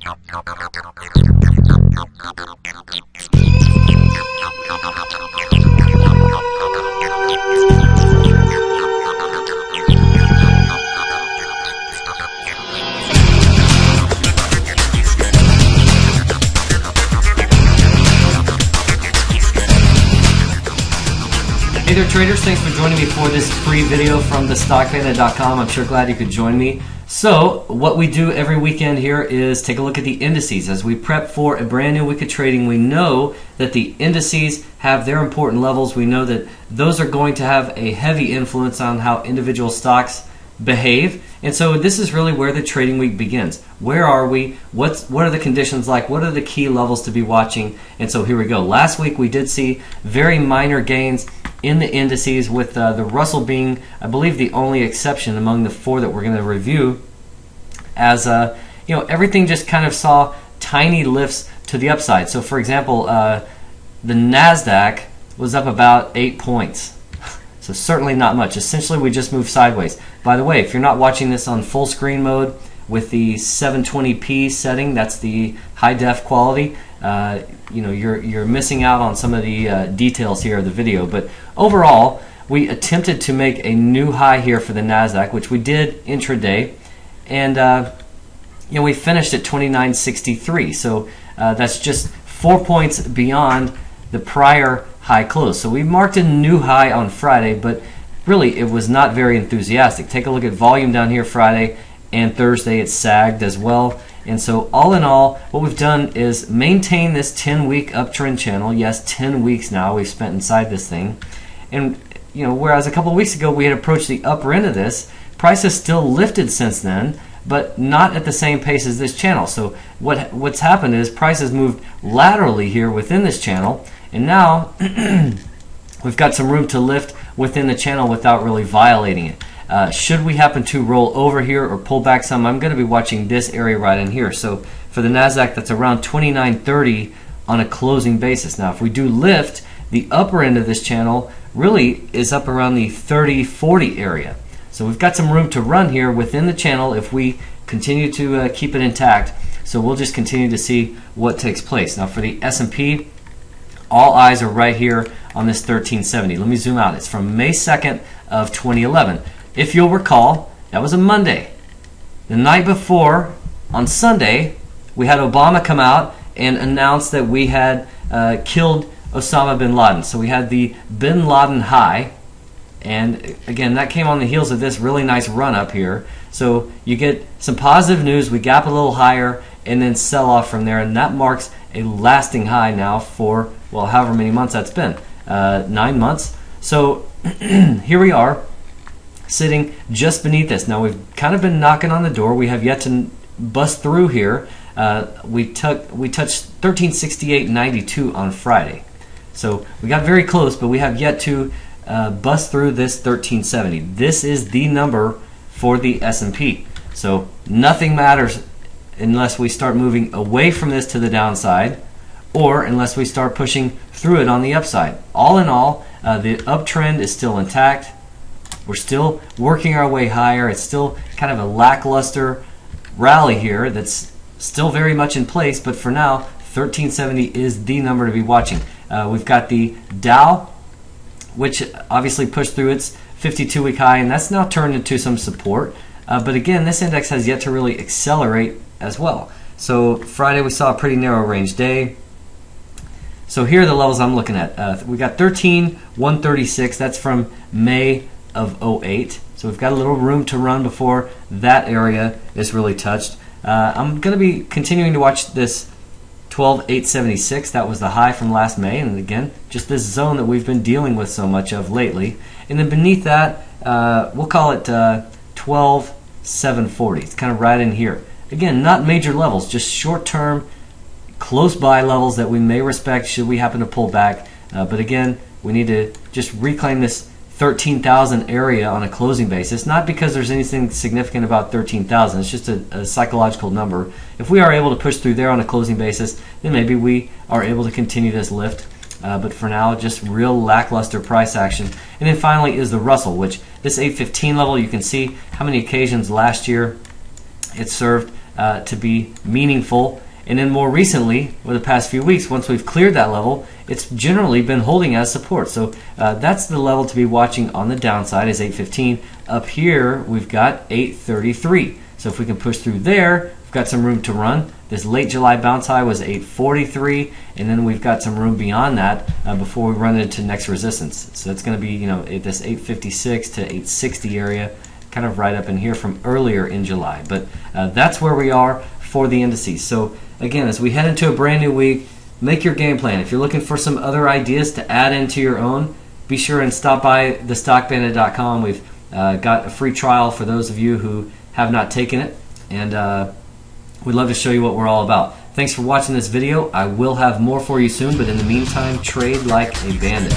Hey there traders, thanks for joining me for this free video from thestockpanda.com. I'm sure glad you could join me. So what we do every weekend here is take a look at the indices. As we prep for a brand new week of trading, we know that the indices have their important levels. We know that those are going to have a heavy influence on how individual stocks behave. And so this is really where the trading week begins. Where are we? What are the conditions like? What are the key levels to be watching? And so here we go. Last week we did see very minor gains in the indices, with the Russell being, I believe, the only exception among the four that we're going to review, as you know, everything just kind of saw tiny lifts to the upside. So for example, the NASDAQ was up about 8 points. So certainly not much. Essentially we just moved sideways. By the way, if you're not watching this on full screen mode with the 720p setting, that's the high def quality, you know, you're missing out on some of the details here of the video. But overall, we attempted to make a new high here for the NASDAQ, which we did intraday, and you know, we finished at 2963. So that's just 4 points beyond the prior high close. So we marked a new high on Friday, but really it was not very enthusiastic. Take a look at volume down here Friday, and Thursday it sagged as well. And so all in all, what we've done is maintain this 10-week uptrend channel. Yes, 10 weeks now we've spent inside this thing. And you know, whereas a couple of weeks ago we had approached the upper end of this, price has still lifted since then, but not at the same pace as this channel. So what's happened is price has moved laterally here within this channel, and now we've got some room to lift within the channel without really violating it. Should we happen to roll over here or pull back some, I'm going to be watching this area right in here. So for the NASDAQ, that's around 2930 on a closing basis. Now if we do lift, the upper end of this channel really is up around the 3040 area. So we've got some room to run here within the channel if we continue to keep it intact. So we'll just continue to see what takes place. Now for the S&P, all eyes are right here on this 1370. Let me zoom out. It's from May 2nd of 2011. If you'll recall, that was a Monday. The night before, on Sunday, we had Obama come out and announce that we had killed Osama bin Laden. So we had the bin Laden high, and again, that came on the heels of this really nice run up here. So you get some positive news, we gap a little higher, and then sell off from there, and that marks a lasting high now for, well, however many months that's been, 9 months. So here we are, sitting just beneath this. Now we've kind of been knocking on the door. We have yet to bust through here. We touched 1368.92 on Friday. So we got very close, but we have yet to bust through this 1370. This is the number for the S&P. So nothing matters unless we start moving away from this to the downside, or unless we start pushing through it on the upside. All in all, the uptrend is still intact. We're still working our way higher. It's still kind of a lackluster rally here that's still very much in place, but for now, 1370 is the number to be watching. We've got the Dow, which obviously pushed through its 52-week high, and that's now turned into some support. But again, this index has yet to really accelerate as well. So Friday we saw a pretty narrow range day. So here are the levels I'm looking at. We got 13,136. That's from May of 08. So we've got a little room to run before that area is really touched. I'm going to be continuing to watch this 12,876. That was the high from last May, and again, just this zone that we've been dealing with so much of lately. And then beneath that, we'll call it 12,740. It's kind of right in here. Again, not major levels, just short-term, close by levels that we may respect should we happen to pull back. But again, we need to just reclaim this 13,000 area on a closing basis, not because there's anything significant about 13,000. It's just a psychological number. If we are able to push through there on a closing basis, then maybe we are able to continue this lift. But for now, just real lackluster price action. And then finally is the Russell, which this 815 level, you can see how many occasions last year it served to be meaningful. And then more recently, over the past few weeks, once we've cleared that level, it's generally been holding as support. So that's the level to be watching on the downside, is 815. Up here, we've got 833. So if we can push through there, we've got some room to run. This late July bounce high was 843, and then we've got some room beyond that before we run into next resistance. So it's going to be, this 856 to 860 area, kind of right up in here from earlier in July. But that's where we are for the indices. So again, as we head into a brand new week, make your game plan. If you're looking for some other ideas to add into your own, be sure and stop by thestockbandit.com. We've got a free trial for those of you who have not taken it, and we'd love to show you what we're all about. Thanks for watching this video. I will have more for you soon, but in the meantime, trade like a bandit.